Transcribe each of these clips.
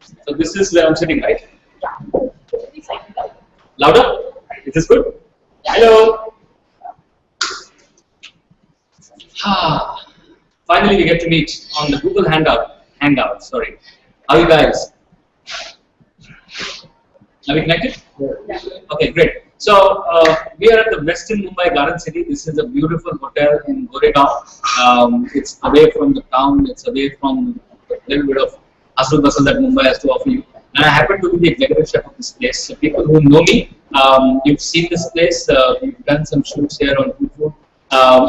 So this is where I'm sitting, right? Louder? Is this good? Hello. Finally, we get to meet on the Google Hangout. Sorry. How are you guys? Are we connected? Okay, great. So we are at the Western Mumbai Garden City. This is a beautiful hotel in Goregaon. It's away from the town. It's away from a little bit of hustle bustle that Mumbai has to offer you. And I happen to be the executive chef of this place. So people who know me, you've seen this place. We've done some shoots here on FoodFood.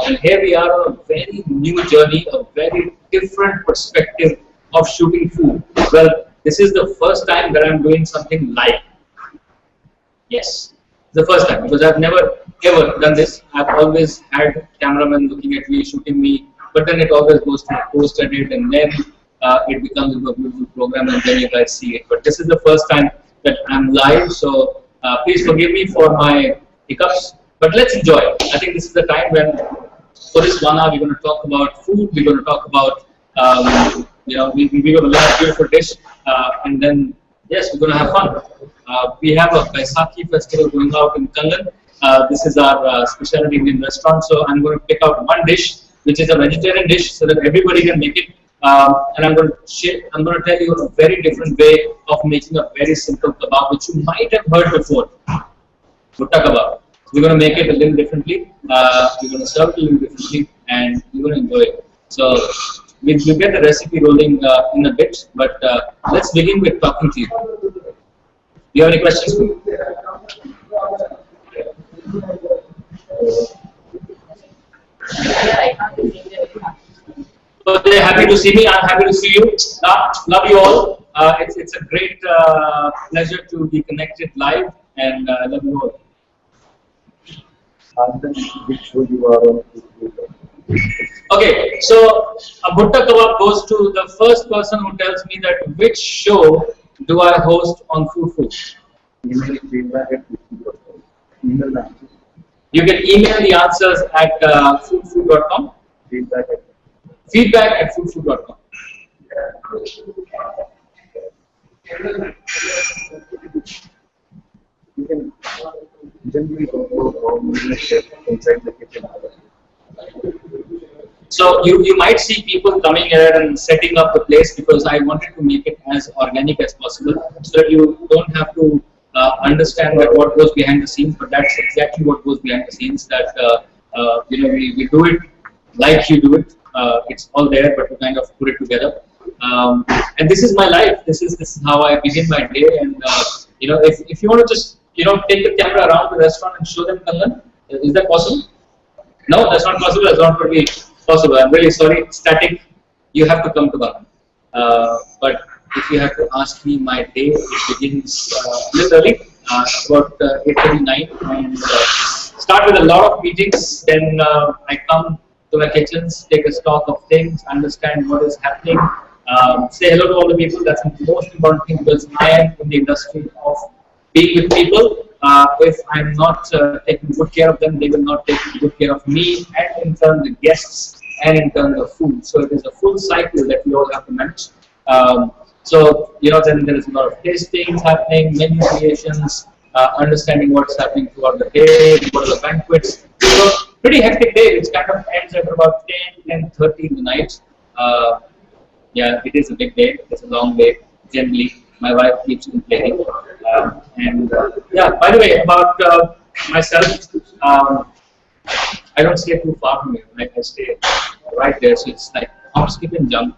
And here we are on a very new journey, a very different perspective of shooting food. Well, this is the first time that I'm doing something live. Yes, the first time, because I've never ever done this. I've always had cameramen looking at me, shooting me, but then it always goes to a post edit, and then it becomes a beautiful program, and then you guys see it. But this is the first time that I'm live, so please forgive me for my hiccups. But let's enjoy. I think this is the time when, for this 1 hour, we're going to talk about food. We're going to talk about, we're going to learn a beautiful dish, and then yes, we're going to have fun. We have a Baisakhi festival going out in Kangan. This is our specialty Indian restaurant. So I'm going to pick out one dish, which is a vegetarian dish, so that everybody can make it. And I'm going to tell you a very different way of making a very simple kebab, which you might have heard before. Bhutta kebab. We're going to make it a little differently. We're going to serve it a little differently, and you're going to enjoy it. So we'll get the recipe rolling in a bit, but let's begin with talking to you. Do you have any questions for me? So they're happy to see me. I'm happy to see you. Love you all. It's a great pleasure to be connected live, and I love you all. Okay, so a Bhutta kebab goes to the first person who tells me that which show do I host on FoodFood. You can email the answers at foodfood.com. Feedback at foodfood.com. You can generally go inside the kitchen. So you might see people coming here and setting up the place, because I wanted to make it as organic as possible, so that you don't have to understand that what goes behind the scenes. But that's exactly what goes behind the scenes. That we do it like you do it. It's all there, but we kind of put it together. And this is my life. This is how I begin my day. And if you want to just take the camera around the restaurant and show them Kangan, is that possible? No, that's not possible. That's not going to be possible. I'm really sorry. Static. You have to come to Kangan. But if you have to ask me my day, it begins a little early, about 8:39, and start with a lot of meetings. Then I come to my kitchens, take a stock of things, understand what is happening, say hello to all the people. That's the most important thing, because I am in the industry of being with people. If I'm not taking good care of them, they will not take good care of me, and in turn the guests, and in turn the food. So it is a full cycle that we all have to manage. Then there is a lot of tastings happening, menu creations, understanding what's happening throughout the day, what are the banquets. So pretty hectic day, which kind of ends at about 10:30 in the night. Yeah, it is a big day. It's a long day. Generally, my wife keeps complaining. By the way, about myself, I don't stay too far from here. Like, I stay right there, so it's like hop, skip, and jump.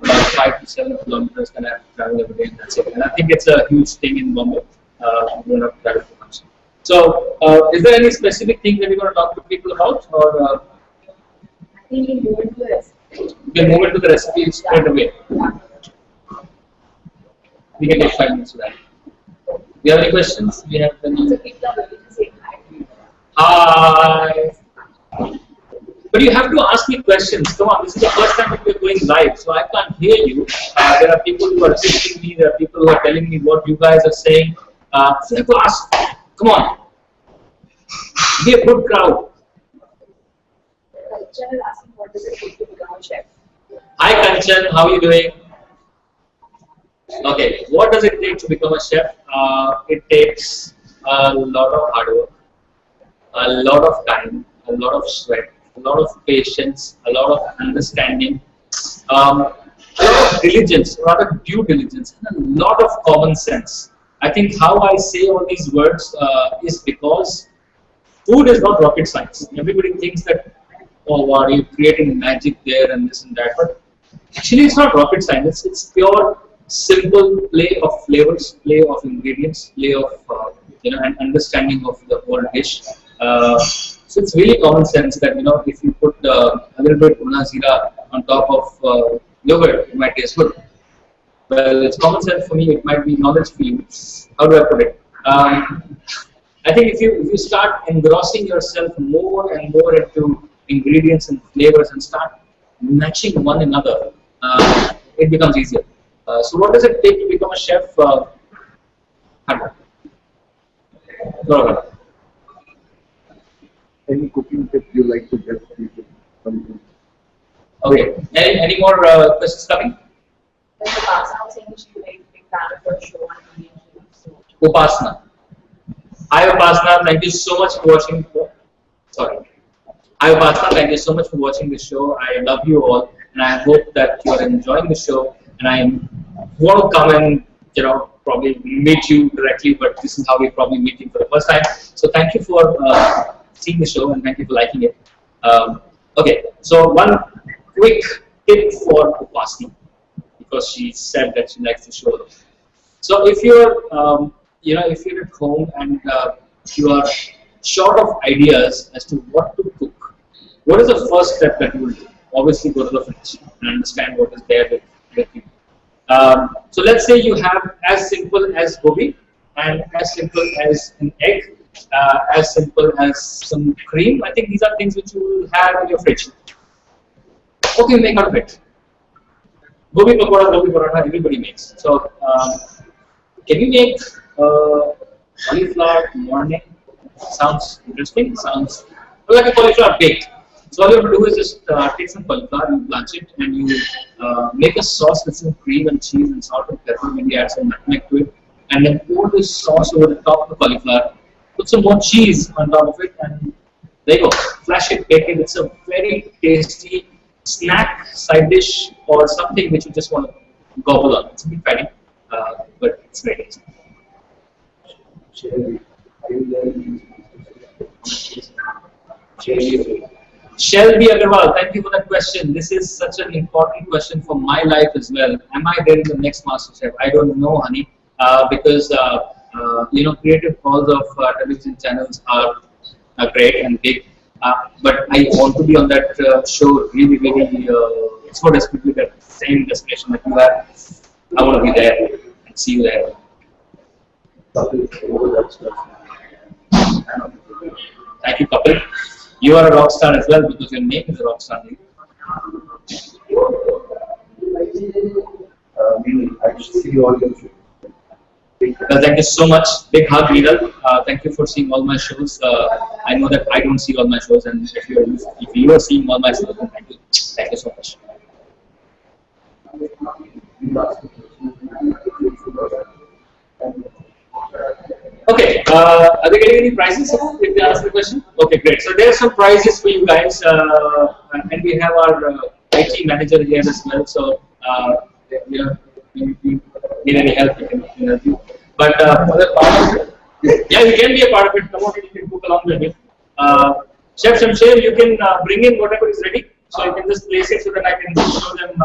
About 5 to 7 kilometers that I have to travel every day, and that's it. And I think it's a huge thing in Bombay. You don't have to travel too much. So, is there any specific thing that you're going to talk to people about, or? I think you move into the recipe. You can move into the recipe straight away. We can take 5 minutes for that. Do you have any questions? We have any. So people are ready to say hi. Hi. But you have to ask me questions. Come on, this is the first time that we're going live, so I can't hear you. There are people who are assisting me. There are people who are telling me what you guys are saying. So I have to ask. Come on. Be a good crowd. Kanchan is asking what does it take to become a chef. Hi Kanchan, how are you doing? Okay, what does it take to become a chef? It takes a lot of hard work, a lot of time, a lot of sweat, a lot of patience, a lot of understanding, a lot of diligence, a lot of due diligence, and a lot of common sense. I think how I say all these words is because food is not rocket science. Everybody thinks that, oh, wow, you're creating magic there and this and that. But actually, it's not rocket science. It's pure, simple play of flavors, play of ingredients, play of and understanding of the whole dish. So it's really common sense that if you put a little bit una zira on top of yogurt, it might taste good. Well, it's common sense for me. It might be knowledge for you. How do I put it? I think if you start engrossing yourself more and more into ingredients and flavors and start matching one another, it becomes easier. So, what does it take to become a chef? Hard work. Any cooking tip you like to give people? Okay. Any more questions coming? Like the past, I was saying she was a big fan of her show on Indian TV. So, Upasana. Hi Upasana, thank you so much for watching. Sorry. Hi Upasana, thank you so much for watching the show. I love you all, and I hope that you are enjoying the show. And I want to come and probably meet you directly, but this is how we probably meet you for the first time. So thank you for seeing the show and thank you for liking it. Okay, so one quick tip for Upasana, because she said that she likes the show. So if you're if you're at home and you are short of ideas as to what to cook, what is the first step that you will do? Obviously, go to the fridge and understand what is there with you. So let's say you have as simple as gobi and as simple as an egg, as simple as some cream. I think these are things which you will have in your fridge. What can you make out of it? Gobi pakoda, gobi paratha, everybody makes. So can you make cauliflower morning? Sounds interesting. Sounds like a cauliflower baked. So all you have to do is just take some cauliflower, you blanch it, and you make a sauce with some cream and cheese and salt and pepper. Maybe add some nutmeg to it, and then pour this sauce over the top of the cauliflower. Put some more cheese on top of it, and there you go. Flash it, bake it. It's a very tasty snack, side dish, or something which you just want to gobble on. It's a bit fatty, but it's very tasty. Shelby Agarwal, thank you for that question. This is such an important question for my life as well. Am I there in the next MasterChef? I don't know, honey, because creative calls of television channels are great and big, but I want to be on that show really, really so desperately, that same destination that you have. I want to be there and see you there. Thank you, Kapil. You are a rock star as well because your name is a rock star. I see you all. Thank you so much. Big hug, Viral. Thank you for seeing all my shows. I know that I don't see all my shows, and if you are seeing all my shows, then thank you. Thank you so much. Okay, are they getting any prizes if they answer the question? Okay, great. So there are some prizes for you guys, and we have our IT manager here as well. So if you need any help, we can help you. But for the part of it, yeah, you can be a part of it. Come on, you can cook along with me. Chef Shamsher, you can bring in whatever is ready, so you can just place it so that I can show them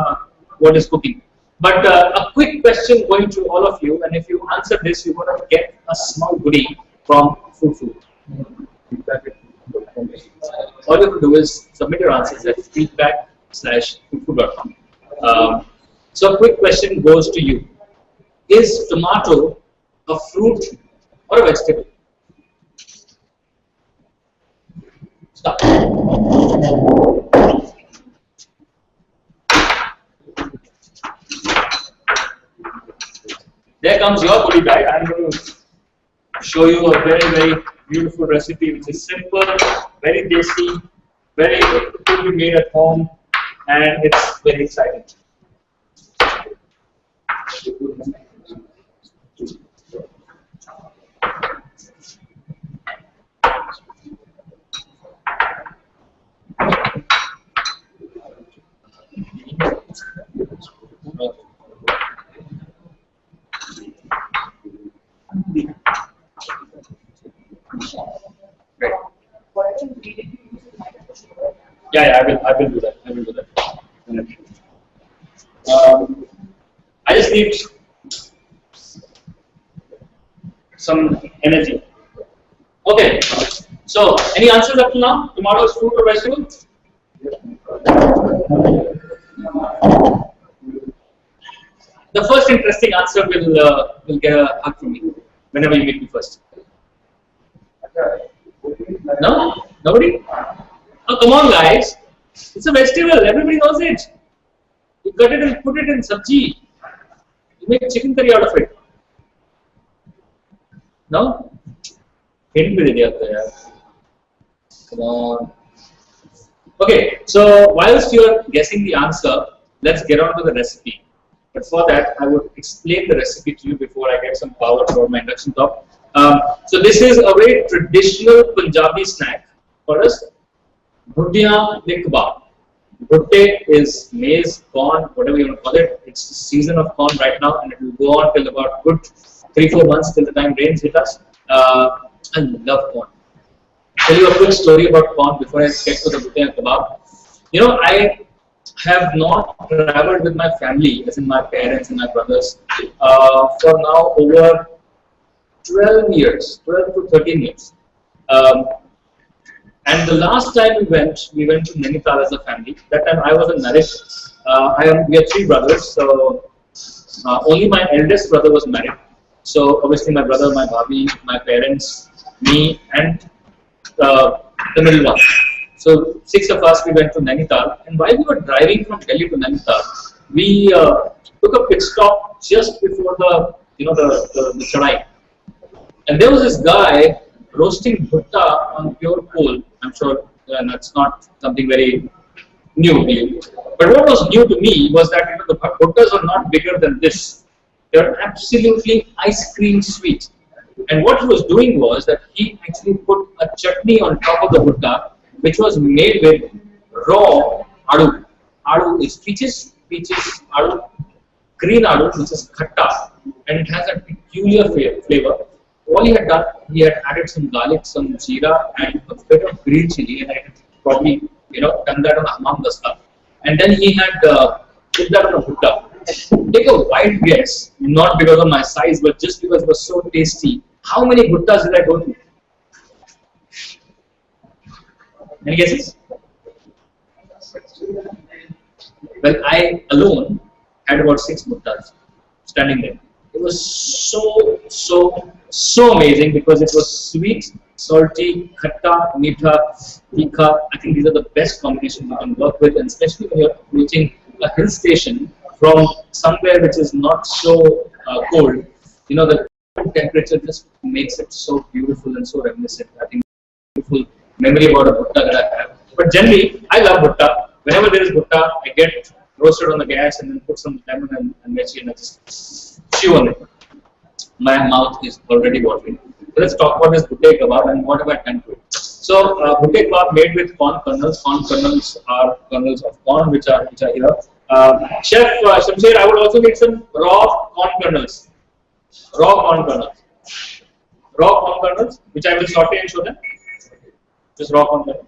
what is cooking. But a quick question going to all of you, and if you answer this, you're going to get a small goodie from FoodFood. All you have to do is submit your answers at feedback/foodfood.com. So a quick question goes to you. Is tomato a fruit or a vegetable? Stop. There comes your goodie bag. I'm going to show you a very, very beautiful recipe which is simple, very tasty, very could be made at home, and it's very exciting. Right. Whatever ingredient you use, you might have to show it. Yeah, I will do that. I will do that. I just need some energy. Okay. So, any answers up to now? Tomorrow's fruit or vegetable? The first interesting answer will get a hug from me whenever you meet me first. No? Nobody? Oh, come on, guys. It's a vegetable. Everybody knows it. You cut it and put it in sabji. You make chicken curry out of it. No? Hint bhi de diya to yaar. Come on. Okay, so whilst you are guessing the answer, let's get on to the recipe. But for that, I would explain the recipe to you before I get some power for my induction top. So this is a very traditional Punjabi snack for us. Bhuttiyan with kebab. Bhutte is maize, corn, whatever you want to call it. It's the season of corn right now, and it will go on till about good 3-4 months till the time rains hit us. I love corn. Tell you a quick story about corn before I get to the bhutte kebab. You know, I have not traveled with my family, as in my parents and my brothers, for now over 12 years, 12 to 13 years. And the last time we went to Nainital as a family. That time I wasn't married. We are 3 brothers, so only my eldest brother was married. So obviously my brother, my bhabhi, my parents, me, and the middle one. So 6 of us, we went to Nainital, and while we were driving from Delhi to Nainital, we took a pit stop just before the chadai. And there was this guy roasting bhutta on pure coal. I'm sure that's not something very new to you. But what was new to me was that the bhuttas are not bigger than this. They're absolutely ice cream sweet. And what he was doing was that he actually put a chutney on top of the bhutta, which was made with raw adu. Adu is peaches, adu, green adu, which is khatta, and it has a peculiar flavor. All he had done, he had added some garlic, some jeera, and a bit of green chili, and I had probably done that on a hammam dasta. And then he had put that on a bhutta. Take a wild guess, not because of my size, but just because it was so tasty. How many bhuttas did I go to? Any guesses? Well, I alone had about 6 bhuttas standing there. It was so amazing because it was sweet, salty, khatta, meetha, tikha. I think these are the best combinations you can work with, and especially when you're approaching a hill station from somewhere which is not so cold. The temperature just makes it so beautiful and so reminiscent. I think beautiful memory about a bhutta that I have. But generally, I love bhutta. Whenever there is bhutta, I get roasted on the gas and then put some lemon and mirchi and I just chew on it. My mouth is already watering. So let's talk about this bhutte kebab and what have I done to it. So bhutte kebab made with corn kernels. Corn kernels are kernels of corn which are here. Chef Shamsher, I would also need some raw corn kernels. Raw corn kernels, which I will saute and show them. Just raw corn kernels.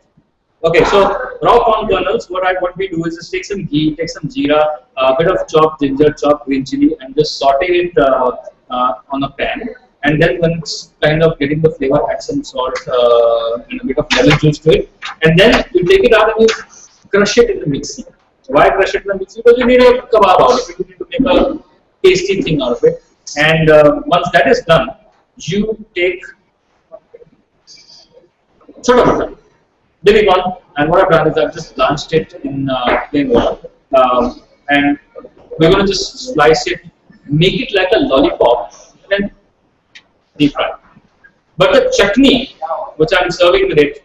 Okay, so raw corn kernels, what we do is just take some ghee, take some jeera, a bit of chopped ginger, chopped green chili, and just saute it on a pan. And then when it's kind of getting the flavor, add some salt and a bit of lemon juice to it. And then you take it out and you crush it in the mixie. Why crush it in the mixie? Because you need a kebab out of it. You need to make a tasty thing out of it. And once that is done, you take chota butter, demigone, and what I've done is I've just blanched it in plain water, and we're going to just slice it, make it like a lollipop, and then deep fry. But the chutney which I'm serving with it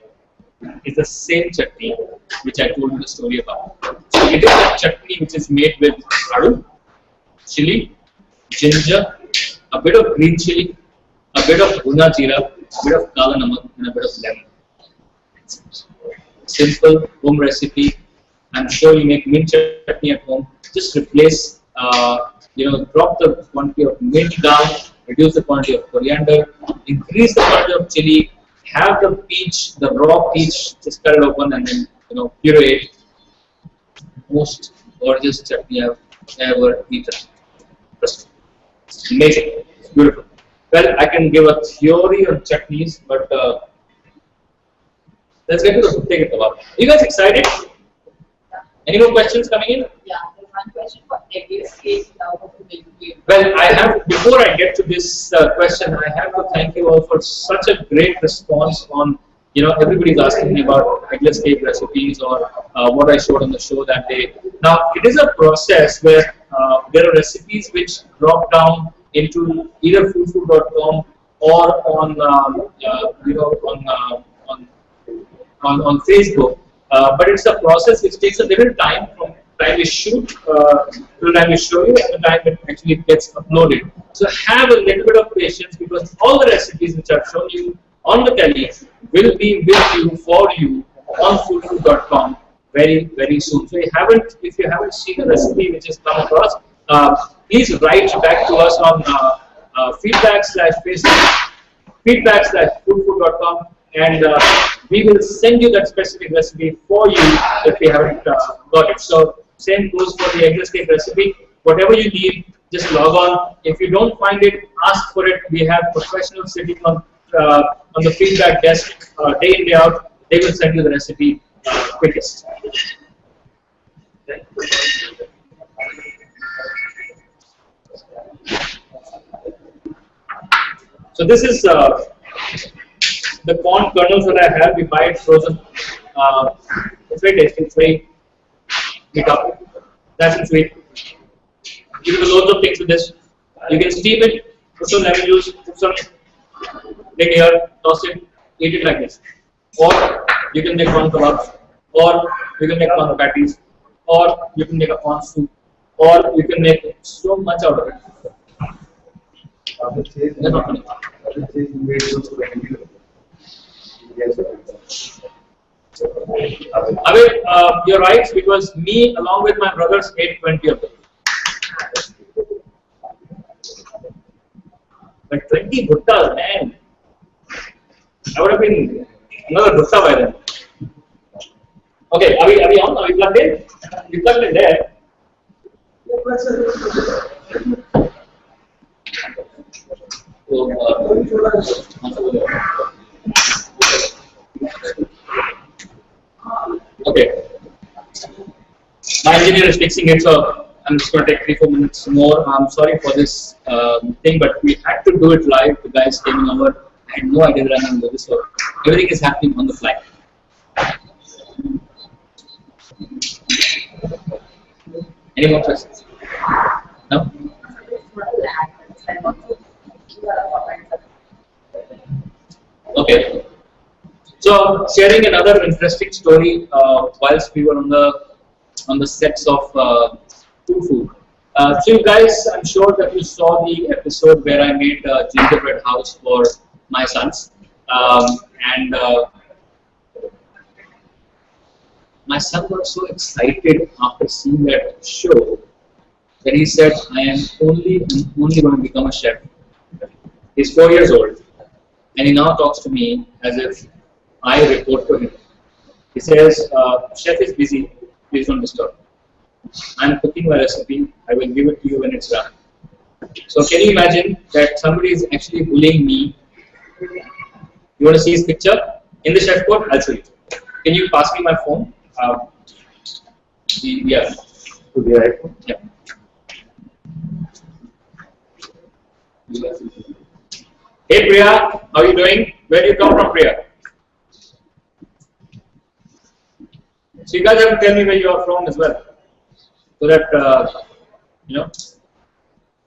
is the same chutney which I told you the story about. So it is a chutney which is made with adu, chili, ginger, a bit of green chili, a bit of bhuna jeera, a bit of kala namak, and a bit of lemon. Simple home recipe, I'm sure you make mint chutney at home. Just replace, drop the quantity of mint down, reduce the quantity of coriander, increase the quantity of chili, have the peach, the raw peach, just cut it open and then puree it. Most gorgeous chutney I've ever eaten. Just amazing, it's beautiful. Well, I can give a theory on chutneys, but let's get to the food. Take it about. Are you guys excited? Any more questions coming in? Yeah, there's one question for every state of the video. Well, I have, before I get to this question, I have to thank you all for such a great response on, everybody's asking me about eggless cake recipes or what I showed on the show that day. Now, it is a process where there are recipes which drop down into either foodfood.com or on Facebook. But it's a process which takes a little time from time we shoot to the time we show you and the time it actually gets uploaded. So have a little bit of patience because all the recipes which I've shown you on the telly will be with you for you on foodfood.com very, very soon. So if you haven't seen the recipe which has come across, please write back to us on feedback/Facebook, feedback/foodfood.com, and we will send you that specific recipe for you if we haven't got it. So same goes for the eggless cake recipe. Whatever you need, just log on. If you don't find it, ask for it. We have professionals sitting on the feedback desk day in, day out. They will send you the recipe quickest. So this is the corn kernels that I have. We buy it frozen. It's very tasty. It's very bitter. Nice and sweet. You can do loads of things with this. You can steam it, put some lemon juice, put some thing here, toss it, eat it like this. Or you can make corn kebabs, or you can make corn patties, or you can make a corn soup, or you can make so much out of it. I mean, you're right, because me along with my brothers ate 20 of them. But 20 bhuttas, man. I would have been another bhutta by then. Okay, are we on? Are we plugged in? We plugged in there. Okay. My engineer is fixing it, so I'm just going to take 3-4 minutes more. I'm sorry for this thing, but we had to do it live. The guys came over. I had no idea that I'm going to do this, so everything is happening on the fly. Any more questions? No? Okay. So sharing another interesting story whilst we were on the sets of FoodFood. So you guys, I'm sure that you saw the episode where I made a gingerbread house for my sons, and my son got so excited after seeing that show that he said, "I am only going to become a chef." He's 4 years old, and he now talks to me as if I report to him. He says, "Chef is busy. Please don't disturb. I'm cooking my recipe. I will give it to you when it's done." So can you imagine that somebody is actually bullying me? You want to see his picture in the chef code? I'll show you. Can you pass me my phone? Yeah. Yeah. Hey Priya, how are you doing? Where do you come from, Priya? So you guys have to tell me where you are from as well, so that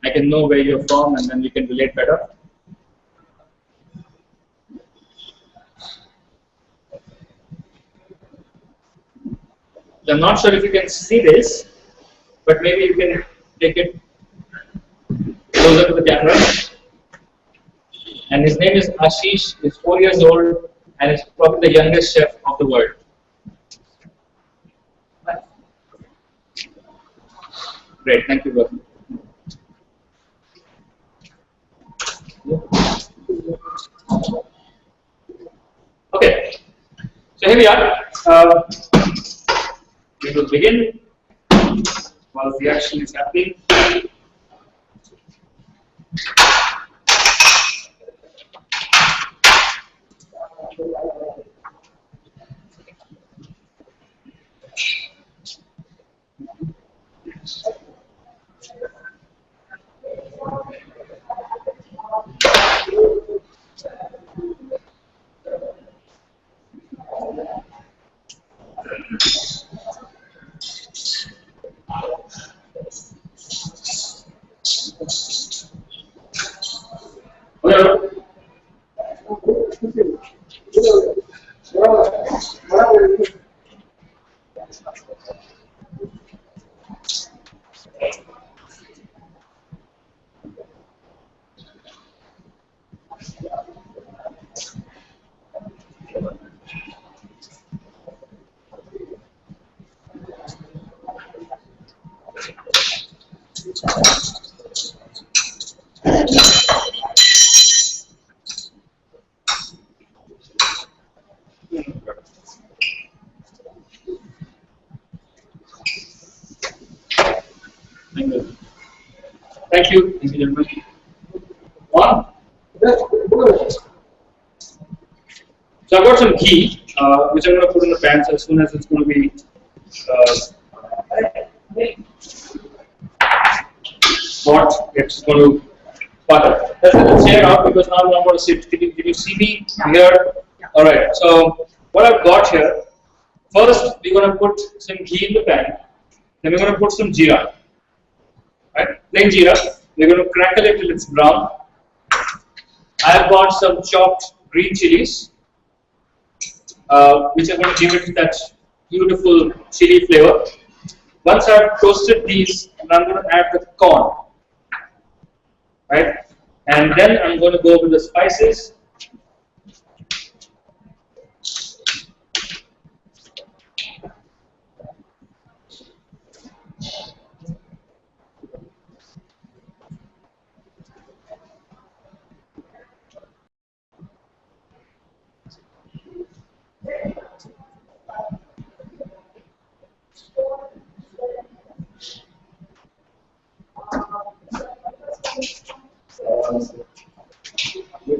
I can know where you're from and then we can relate better. I'm not sure if you can see this, but maybe you can take it closer to the camera. And his name is Ashish. He's 4 years old and is probably the youngest chef of the world. Great, thank you, brother. Okay, so here we are. We will begin while the action is happening. Okay. Thank you, gentlemen. On. So I've got some ghee, which I'm going to put in the pan as soon as it's going to be hot. It's going to butter. Let's share out because now I'm going to sit. Did you see me here? All right. So what I've got here. First, we're going to put some ghee in the pan. Then we're going to put some jeera. Right? Plain jeera. We're going to crackle it till it's brown. I have got some chopped green chilies, which are going to give it that beautiful chili flavor. Once I've toasted these, I'm going to add the corn. Right? And then I'm going to go with the spices.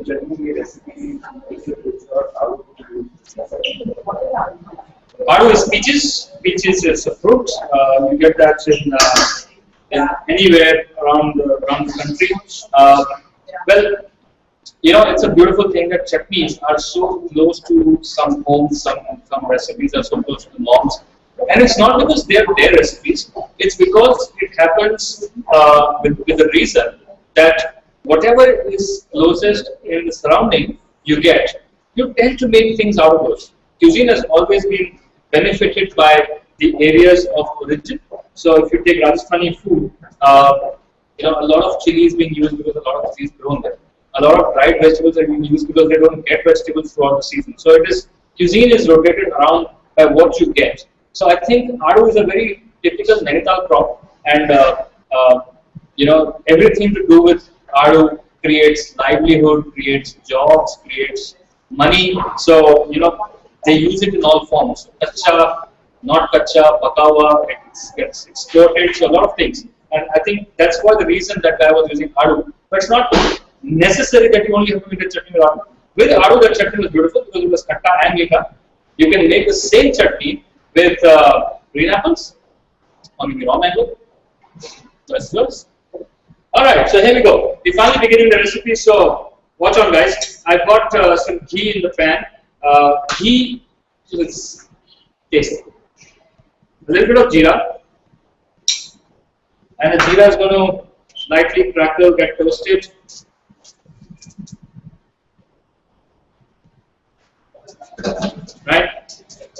Generally, recipe Adu is peaches. Peaches is a fruit. You get that in anywhere around the country. Well, you know, it's a beautiful thing that chutneys are so close to some homes, some recipes are so close to the moms. And it's not because they are their recipes, it's because it happens with the reason that whatever is closest in the surrounding you get, you tend to make things out of those. Cuisine has always been benefited by the areas of origin. So if you take Rajasthani food, you know, a lot of chili is being used because a lot of chili is grown there. A lot of dried vegetables are being used because they don't get vegetables throughout the season. So it is cuisine is rotated around by what you get. So I think Adu is a very typical Nainital crop, and you know, everything to do with Adu creates livelihood, creates jobs, creates money. So you know, they use it in all forms. Kacha, not kacha, pakawa, it gets exported. So a lot of things, and I think that's why the reason that I was using Adu. But it's not necessary that you only have to make the chutney with Adu. With Adu, the chutney was beautiful because it was katta and mika. You can make the same chutney with green apples or maybe raw mango. Vegetables. Alright, so here we go. We're finally beginning the recipe, so watch on guys. I've got some ghee in the pan. Ghee is tasty. A little bit of jeera. And the jeera is going to lightly crackle, get toasted. Right?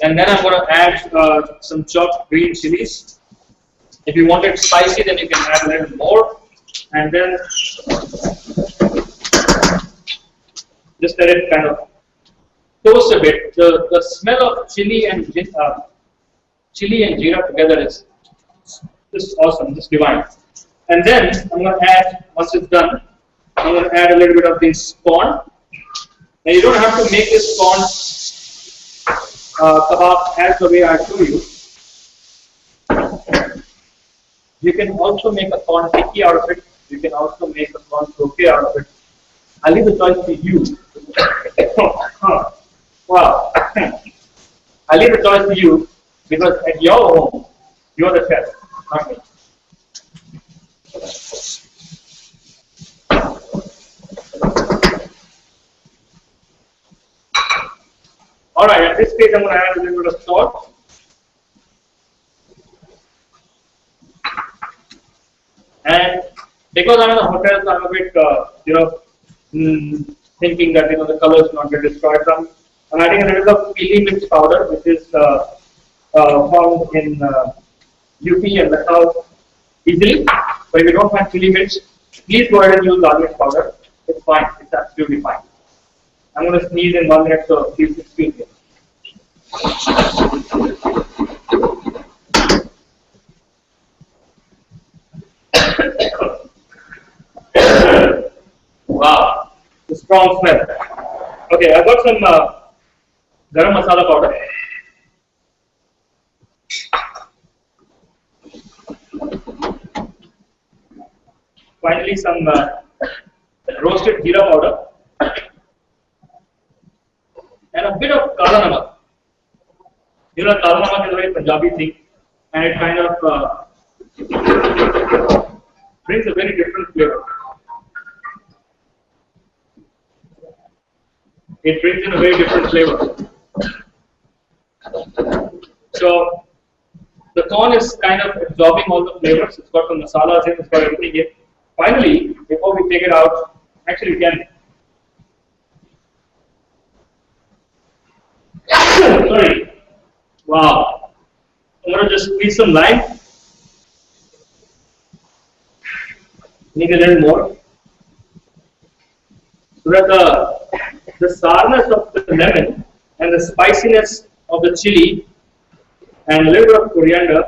And then I'm going to add some chopped green chilies. If you want it spicy, then you can add a little more. And then just let it kind of toast a bit. The smell of chili and jeera together is Just awesome, just divine. And then I'm going to add, once it's done, I'm going to add a little bit of this corn. Now you don't have to make this corn kebab as the way I show you. You can also make a corn tikki out of it. You can also make a corn croquet out of it. I'll leave the choice to you. Wow. I'll leave the choice to you because at your home, you're the chef, not me. Alright, at this stage I'm going to add a little bit of salt. And because I'm in a hotel, so I'm a bit, thinking that the colors not get destroyed. So I'm adding a little of pili mix powder, which is found in UP and Lucknow easily. But if you don't find pili mix, please go ahead and use laal mirch powder. It's fine. It's absolutely fine. I'm going to sneeze in 1 minute, so please excuse me. Wow, the strong smell. Okay, I've got some garam masala powder. Finally, some roasted jeera powder and a bit of kala namak. Kala namak is a very Punjabi thing, and it kind of brings a very different flavor. It brings in a very different flavor. So the corn is kind of absorbing all the flavors. It's got the masalas in, it's got everything in. Finally, before we take it out, actually we can. Sorry. Wow. I'm going to just squeeze some lime. Need a little more. So that the sourness of the lemon and the spiciness of the chili and a little bit of coriander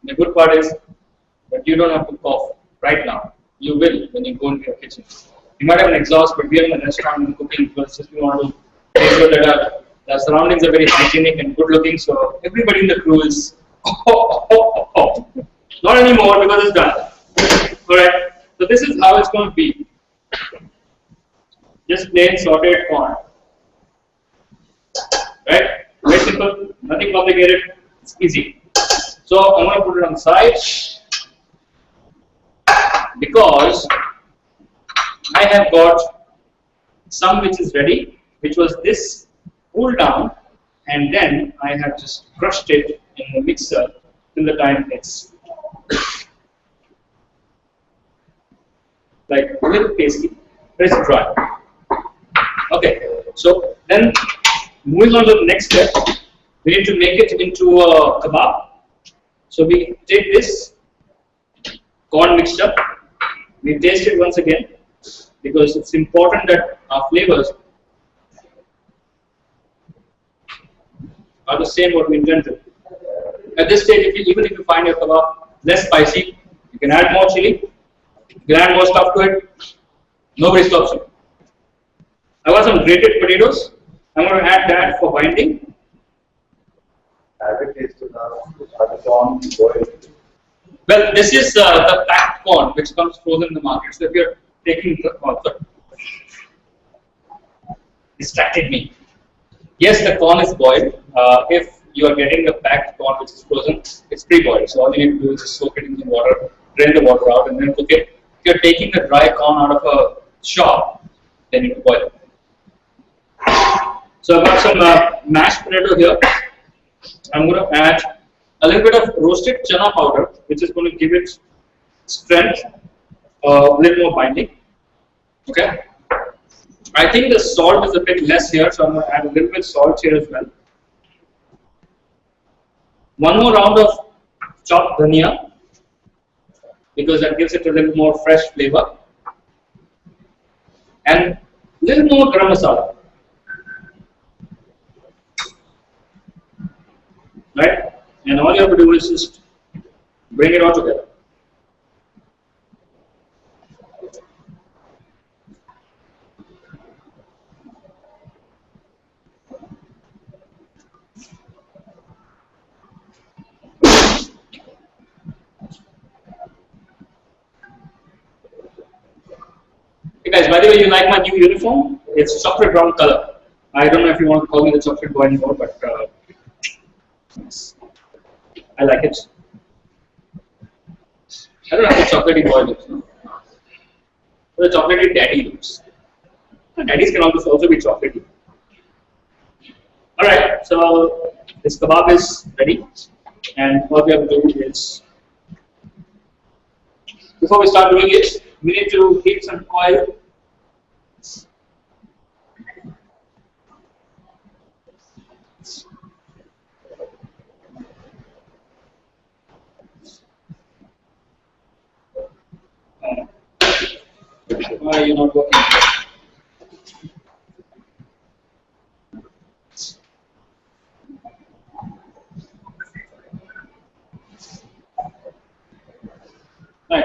the good part is that you don't have to cough right now. You will when you go into your kitchen. You might have an exhaust, but we are in a restaurant and cooking because we want to make sure that the surroundings are very hygienic and good looking, so everybody in the crew is not anymore because it's done. Alright, so this is how it's going to be. Just plain sauteed corn. Right? Very simple, nothing complicated, it's easy. So I'm going to put it on the side because I have got some which is ready, which was this cooled down, and then I have just crushed it in the mixer till the time it's like a little pasty, but it's dry. Okay, so then moving on to the next step, we need to make it into a kebab. So we take this corn mixture, we taste it once again because it's important that our flavors are the same what we intended. At this stage, even if you find your kebab less spicy, you can add more chili, you can add more stuff to it, nobody stops you. I got some grated potatoes, I'm going to add that for binding. Have it tasted the corn boiled. Well, this is the packed corn which comes frozen in the market. So if you're taking the corn, distracted me. Yes, the corn is boiled. If you are getting the packed corn which is frozen, it's pre-boiled. So all you need to do is just soak it in the water, drain the water out, and then cook it. If you're taking the dry corn out of a shop, then you need to boil it. So I've got some mashed potato here. I'm going to add a little bit of roasted chana powder, which is going to give it strength, a little more binding. Okay. I think the salt is a bit less here, so I'm going to add a little bit of salt here as well. One more round of chopped dhania, because that gives it a little more fresh flavor. and little more garam masala, right? And all you have to do is just bring it all together. Hey guys, by the way, you like my new uniform? It's chocolate brown color. I don't know if you want to call me the chocolate boy anymore, but I like it. I don't know how the chocolatey boy looks. No? The chocolatey daddy looks. Daddies can also be chocolatey. Alright, so this kebab is ready, and what we have to do is, before we start doing it, we need to heat some oil. Why are you not working? Right.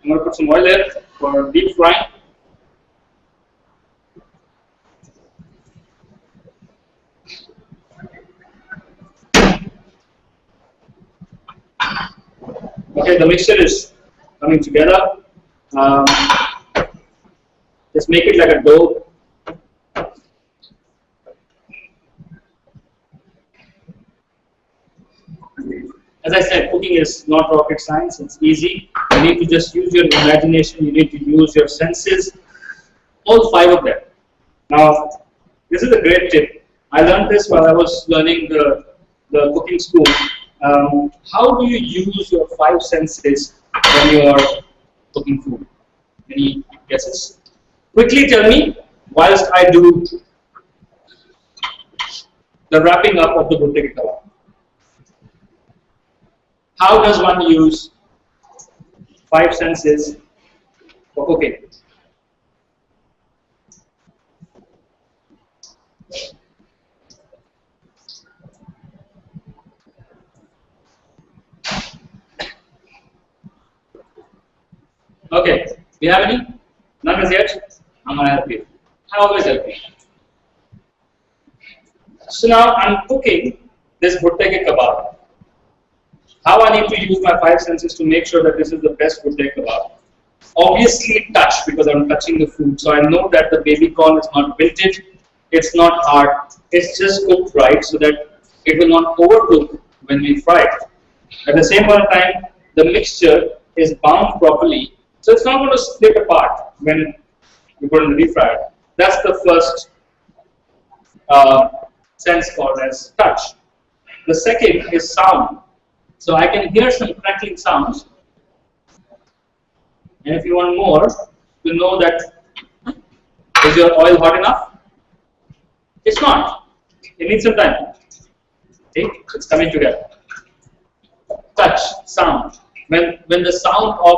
I'm going to put some oil there for deep frying. Okay, the mixture is coming together. Just make it like a dough. As I said, cooking is not rocket science, it's easy. You need to just use your imagination, you need to use your senses, all 5 of them. Now, this is a great tip. I learned this while I was learning the cooking school. How do you use your 5 senses when you are cooking food? Any guesses? Quickly tell me whilst I do the wrapping up of the bhutte ke kebab. How does one use 5 senses for cooking? Okay, do you have any? None as yet? I'm going to help you. I always help you. So now I'm cooking this bhutte ke kebab. How I need to use my 5 senses to make sure that this is the best bhutte kebab? Obviously touch, because I'm touching the food. So I know that the baby corn is not wilted, it's not hard, it's just cooked right so that it will not overcook when we fry it. At the same time, the mixture is bound properly, so it's not going to split apart when you put it in the deep fryer. That's the first sense called as touch. The second is sound. So I can hear some crackling sounds, and if you want more, to know that is your oil hot enough? It's not. It needs some time. See, it's coming together. Touch, sound. When the sound of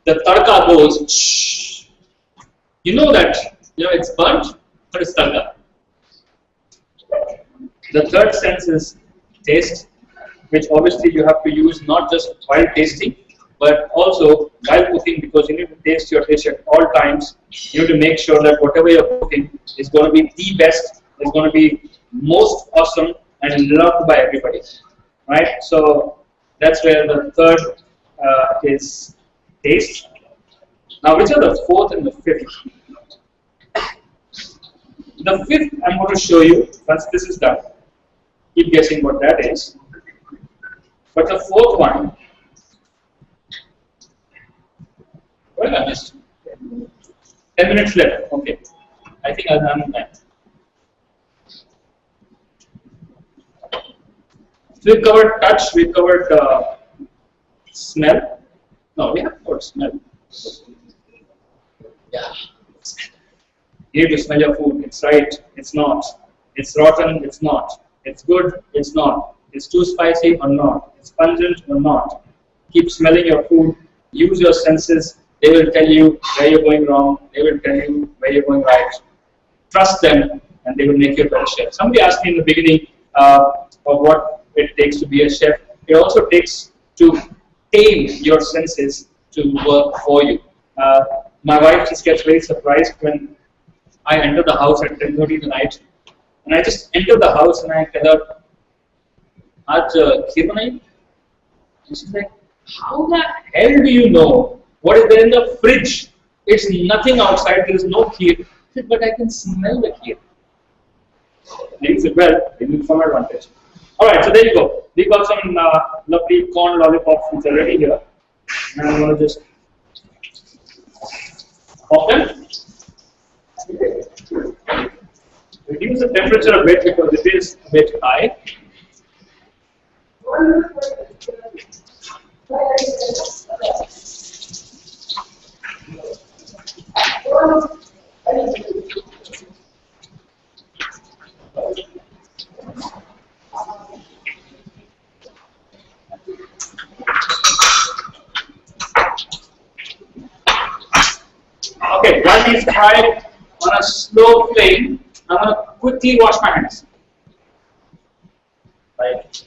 the tadka goes, shh, you know that it's burnt, but it's tadka. The third sense is taste, which obviously you have to use not just while tasting, but also while cooking, because you need to taste your dish at all times. You need to make sure that whatever you're cooking is going to be the best, is going to be most awesome and loved by everybody, right? So that's where the third is taste. Now, which are the fourth and the fifth? The fifth I'm going to show you once this is done. Keep guessing what that is. But the fourth one, well, I missed 10 minutes left. Okay, I think I'll done that. So we covered touch, we covered smell. No, we have covered smell. Yeah. You need to smell your food. It's right, it's not. It's rotten, it's not. It's good, it's not. It's too spicy or not. It's pungent or not. Keep smelling your food. Use your senses. They will tell you where you're going wrong. They will tell you where you're going right. Trust them, and they will make you a better chef. Somebody asked me in the beginning of what it takes to be a chef. It also takes to tame your senses to work for you. My wife just gets very surprised when I enter the house at 10:30 tonight, and I just enter the house and I tell her, "Aaj kheer banayi?" And she's like, "How the hell do you know what is there in the fridge? It's nothing outside. There is no kheer." I said, "But I can smell the kheer." Ladies said, "Well, they need some advantage." All right, so there you go. We got some lovely corn lollipops which are ready here, and I'm going to just pop them. Reduce the temperature a bit because it is a bit high. Okay, while these fry on a slow flame, I'm going to quickly wash my hands. Right.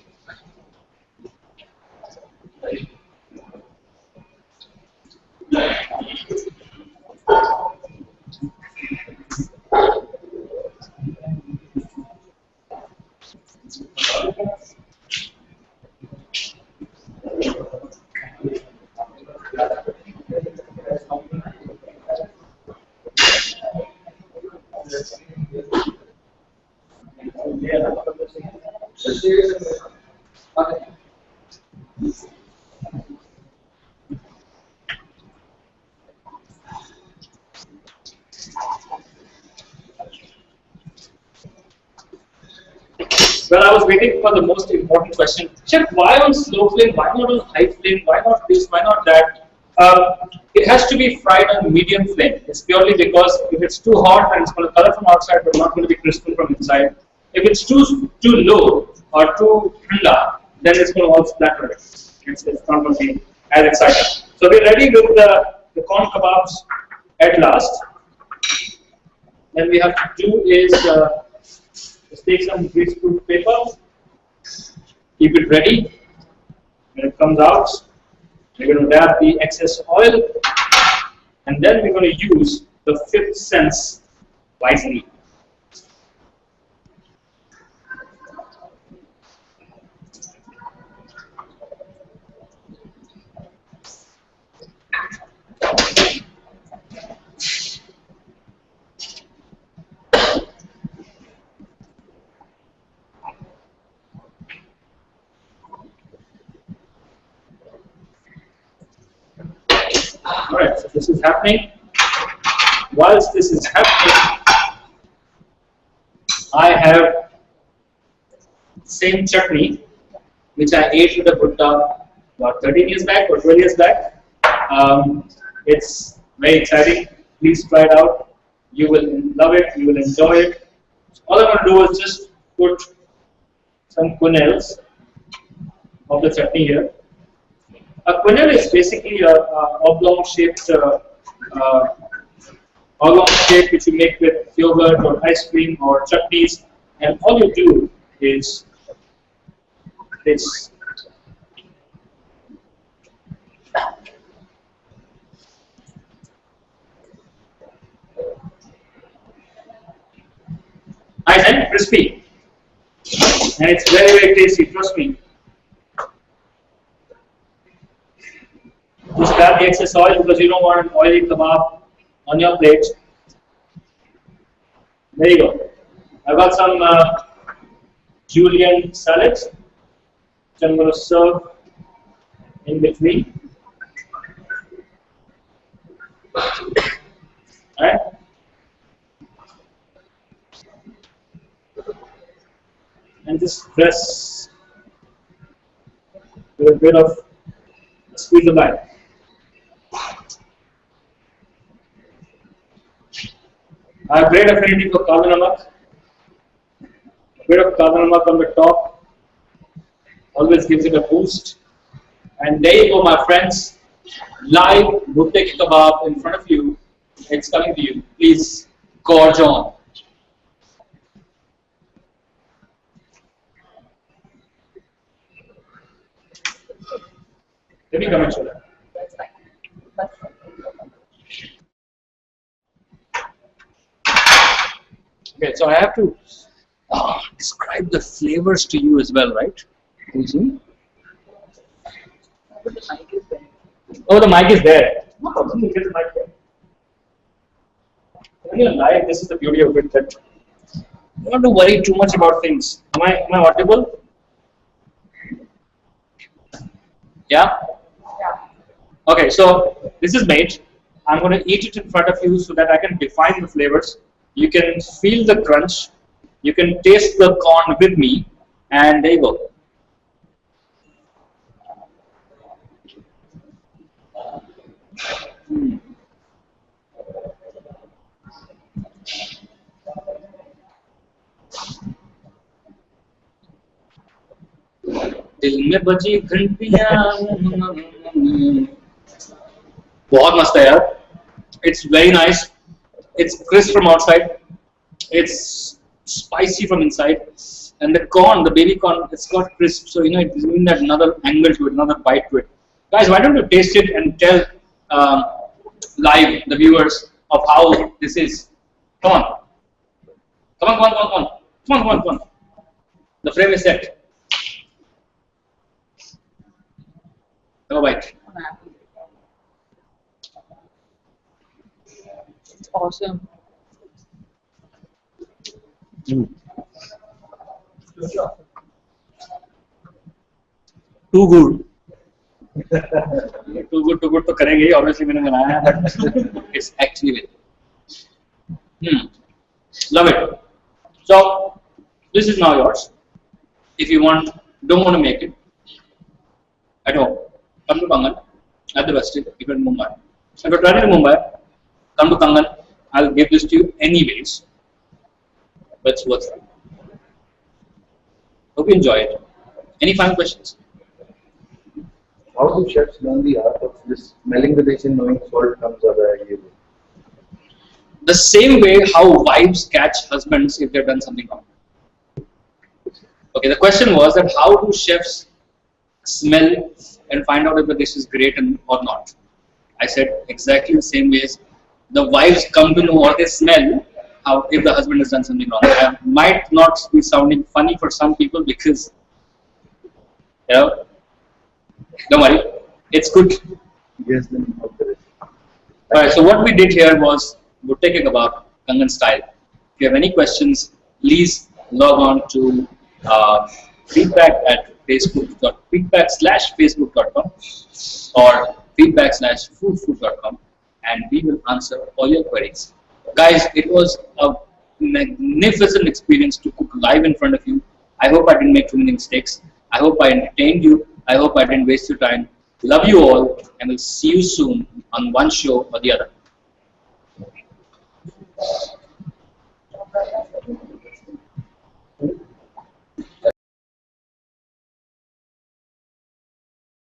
Well, I was waiting for the most important question. Chef, why on slow flame? Why not on high flame? Why not this? Why not that? It has to be fried on medium flame. It's purely because if it's too hot and it's going to color from outside but not going to be crispy from inside. If it's too low or too thanda, then it's going to all splatter. It's not going to be as exciting. So we're ready with the corn kebabs at last. Then we have to do is just take some greaseproof paper, keep it ready. When it comes out, we're going to dab the excess oil, and then we're going to use the fifth sense wisely. Alright, so this is happening. Whilst this is happening, I have same chutney which I ate with a Buddha about 13 years back or 12 years back. It's very exciting. Please try it out. You will love it. You will enjoy it. So all I'm going to do is just put some quenelles of the chutney here. A quenelle is basically a oblong shape which you make with yogurt or ice cream or chutneys, and all you do is this. Nice and crispy, and it's very, very tasty. Trust me. Just grab the excess oil because you don't want an oily kebab on your plate. There you go. I've got some julienne salads, which I'm going to serve in between. Alright. And just press with a bit of squeeze the bag. I have great affinity for kala namak. A bit of kala namak on the top always gives it a boost. And there you go, my friends. Live bhutte ki kebab in front of you. It's coming to you. Please gorge on. Let me comment on that. That's fine. That's fine. Okay, so I have to describe the flavors to you as well, right? Mm-hmm. But the mic is there. Oh, the mic is there. No problem. You get the mic there. When you're live, this is the beauty of it that you don't have to worry too much about things. Am I audible? Yeah? Yeah. Okay, so this is made. I'm going to eat it in front of you so that I can define the flavors. You can feel the crunch. You can taste the corn with me. And there you go. दिल में बजी घंटियां बहुत मस्त है यार. It's very nice. It's crisp from outside. It's spicy from inside. And the corn, the baby corn, it's got crisp. So, you know, it's giving that another angle to it, another bite to it. Guys, why don't you taste it and tell live the viewers of how this is. Come on. Come on, come on, come on, come on. Come on, come on, come on. The frame is set. Have a bite. It's awesome. Too good. Too good तो करेंगे ही. Obviously मैंने बनाया है, but it's actually very. Love it. So this is now yours. If you don't want to make it at home, come to Kangan at the Westin if you're in Mumbai. If you're traveling to Mumbai, come to Kangan. I'll give this to you anyways. But it's worth it. Hope you enjoy it. Any final questions? How do chefs learn the art of this smelling the dish and knowing salt comes out of the The same way how wives catch husbands if they've done something wrong. Okay, the question was that how do chefs smell and find out if the dish is great or not? I said exactly the same way as the wives come to know or they smell how if the husband has done something wrong. I might not be sounding funny for some people because, you know, don't worry, it's good. Yes, then how there is. Alright, so what we did here was Bhutte Ke Kebab Kangan style. If you have any questions, please log on to feedback/facebook.com or feedback/foodfood.com and we will answer all your queries. Guys, it was a magnificent experience to cook live in front of you. I hope I didn't make too many mistakes. I hope I entertained you. I hope I didn't waste your time. Love you all and we'll see you soon on one show or the other.